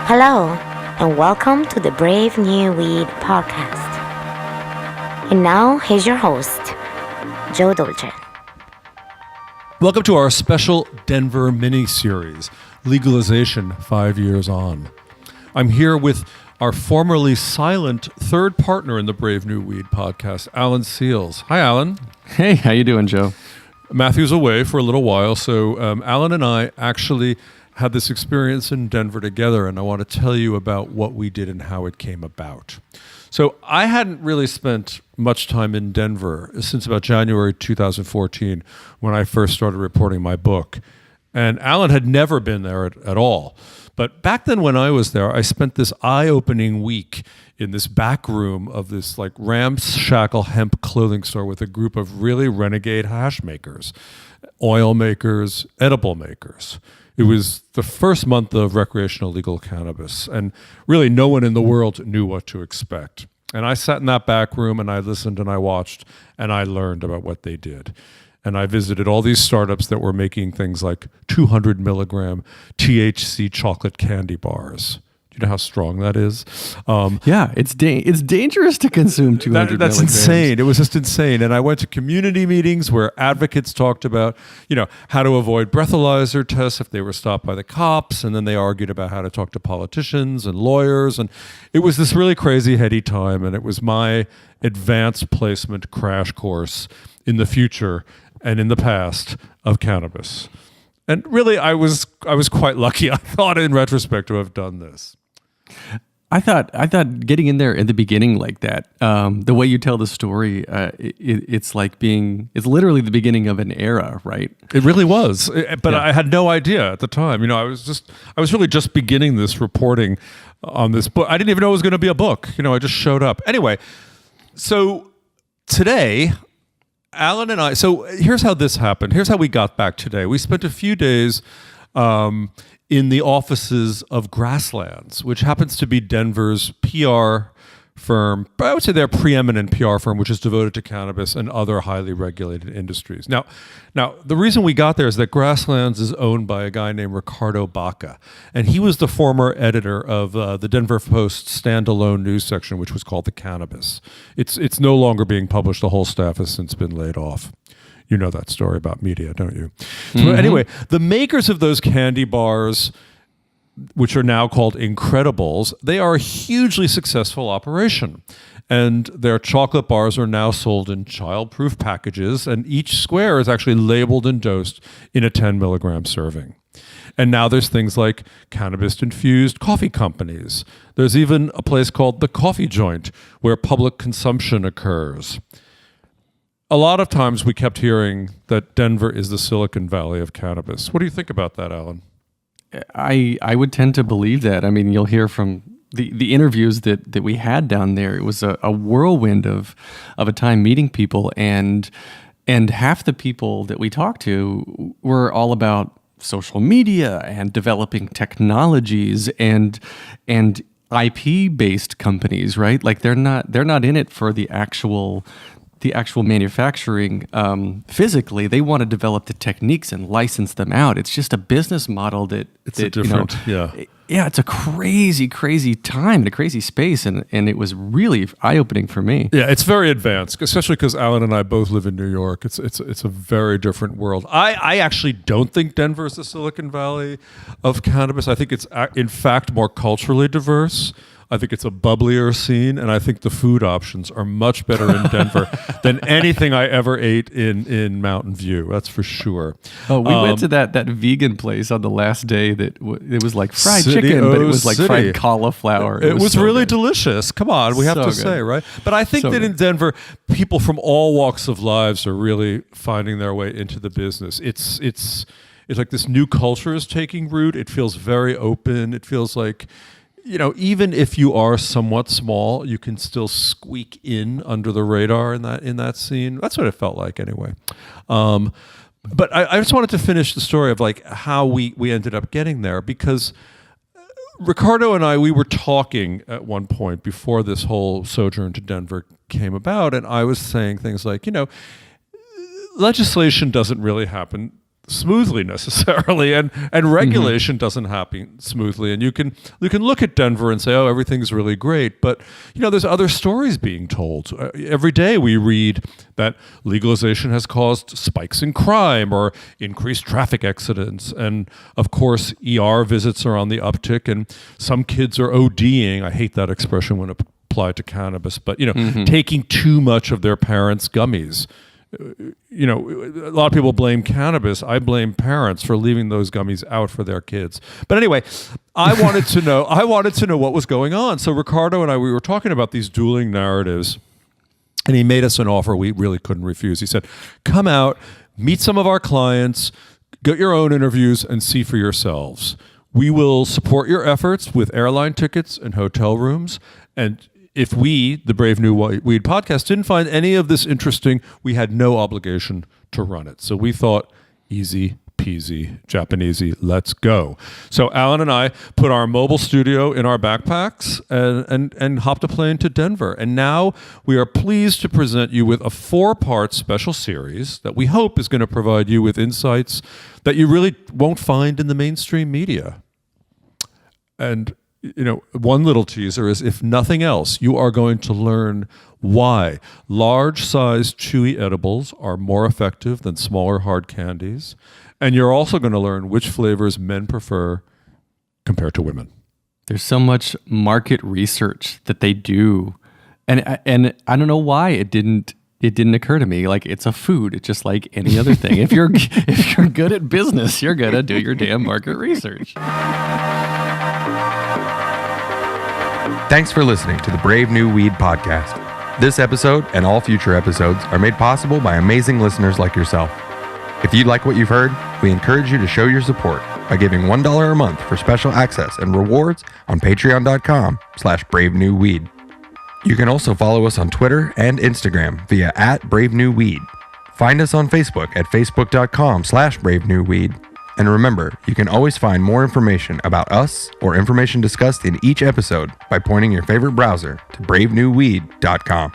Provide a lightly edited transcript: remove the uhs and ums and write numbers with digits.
Hello, and welcome to the Brave New Weed podcast. And now, here's your host, Joe Dolce. Welcome to our special Denver Miniseries, Legalization 5 Years On. I'm here with our formerly silent third partner in the Brave New Weed podcast, Alan Seals. Hi, Alan. Hey, how you doing, Joe? Matthew's away for a little while, so Alan and I actually had this experience in Denver together, and I want to tell you about what we did and how it came about. So I hadn't really spent much time in Denver since about January 2014 when I first started reporting my book. And Alan had never been there at all. But back then when I was there, I spent this eye-opening week in this back room of this like ramshackle hemp clothing store with a group of really renegade hash makers, oil makers, edible makers. It was the first month of recreational legal cannabis, and really no one in the world knew what to expect. And I sat in that back room and I listened and I watched and I learned about what they did. And I visited all these startups that were making things like 200 milligram THC chocolate candy bars. Do you know how strong that is? Yeah, it's dangerous to consume 200 That's milligrams. insane. It was just insane. And I went to community meetings where advocates talked about, how to avoid breathalyzer tests if they were stopped by the cops. And then they argued about how to talk to politicians and lawyers. And it was this really crazy, heady time. And it was my advanced placement crash course in the future and in the past of cannabis. And really, I was quite lucky, I thought, in retrospect, to have done this. I thought getting in there in the beginning like that, the way you tell the story, it's literally the beginning of an era, right? It really was, but yeah. I had no idea at the time. I was really just beginning this reporting on this book. I didn't even know it was going to be a book. I just showed up. Anyway, so today, Alan and I, so here's how this happened. Here's how we got back today. We spent a few days in the offices of Grasslands, which happens to be Denver's PR firm. I would say they're a preeminent PR firm, which is devoted to cannabis and other highly regulated industries. Now, the reason we got there is that Grasslands is owned by a guy named Ricardo Baca, and he was the former editor of the Denver Post standalone news section, which was called The Cannabis. It's no longer being published. The whole staff has since been laid off. You know that story about media, don't you? Mm-hmm. So anyway, the makers of those candy bars, which are now called Incredibles, they are a hugely successful operation. And their chocolate bars are now sold in child-proof packages, and each square is actually labeled and dosed in a 10 milligram serving. And now there's things like cannabis-infused coffee companies. There's even a place called The Coffee Joint, where public consumption occurs. A lot of times we kept hearing that Denver is the Silicon Valley of cannabis. What do you think about that, Alan? I would tend to believe that. I mean, you'll hear from the interviews that we had down there. It was a whirlwind of a time meeting people, and half the people that we talked to were all about social media and developing technologies and IP-based companies, right? Like they're not in it for the actual manufacturing physically. They want to develop the techniques and license them out. It's just a business model that it's a crazy time and a crazy space, and it was really eye-opening for me. Yeah, it's very advanced, especially because Alan and I both live in New York. It's a very different world. I actually don't think Denver is the Silicon Valley of cannabis. I think it's in fact more culturally diverse. I think it's a bubblier scene, and I think the food options are much better in Denver than anything I ever ate in Mountain View. That's for sure. Oh, we went to that vegan place on the last day that it was like fried chicken, but it was like fried cauliflower. It was so really delicious. Come on, we have to say, right? But I think that in Denver, people from all walks of lives are really finding their way into the business. It's like this new culture is taking root. It feels very open. It feels like, even if you are somewhat small, you can still squeak in under the radar in that scene. That's what it felt like anyway. But I just wanted to finish the story of like how we ended up getting there, because Ricardo and I, we were talking at one point before this whole sojourn to Denver came about, and I was saying things like, legislation doesn't really happen smoothly necessarily, and regulation doesn't happen smoothly. And you can look at Denver and say, oh, everything's really great, but there's other stories being told. Every day we read that legalization has caused spikes in crime or increased traffic accidents, and of course ER visits are on the uptick, and some kids are ODing. I hate that expression when applied to cannabis, but taking too much of their parents' gummies. A lot of people blame cannabis. I blame parents for leaving those gummies out for their kids. But anyway, I wanted to know what was going on. So Ricardo and we were talking about these dueling narratives, and he made us an offer we really couldn't refuse. He said, come out, meet some of our clients, get your own interviews, and see for yourselves. We will support your efforts with airline tickets and hotel rooms. And if we, the Brave New Weed podcast, didn't find any of this interesting, we had no obligation to run it. So we thought, easy peasy, Japanesey, let's go. So Alan and I put our mobile studio in our backpacks and hopped a plane to Denver. And now we are pleased to present you with a 4-part special series that we hope is going to provide you with insights that you really won't find in the mainstream media. And one little teaser is, if nothing else, you are going to learn why large-sized chewy edibles are more effective than smaller hard candies. And you're also going to learn which flavors men prefer compared to women. There's so much market research that they do. And I don't know why it didn't occur to me. Like, it's a food. It's just like any other thing. If you're good at business, you're going to do your damn market research. Thanks for listening to the Brave New Weed podcast. This episode and all future episodes are made possible by amazing listeners like yourself. If you like what you've heard, we encourage you to show your support by giving $1 a month for special access and rewards on patreon.com/bravenewweed. You can also follow us on Twitter and Instagram via @bravenewweed. Find us on Facebook at facebook.com/bravenewweed. And remember, you can always find more information about us or information discussed in each episode by pointing your favorite browser to bravenewweed.com.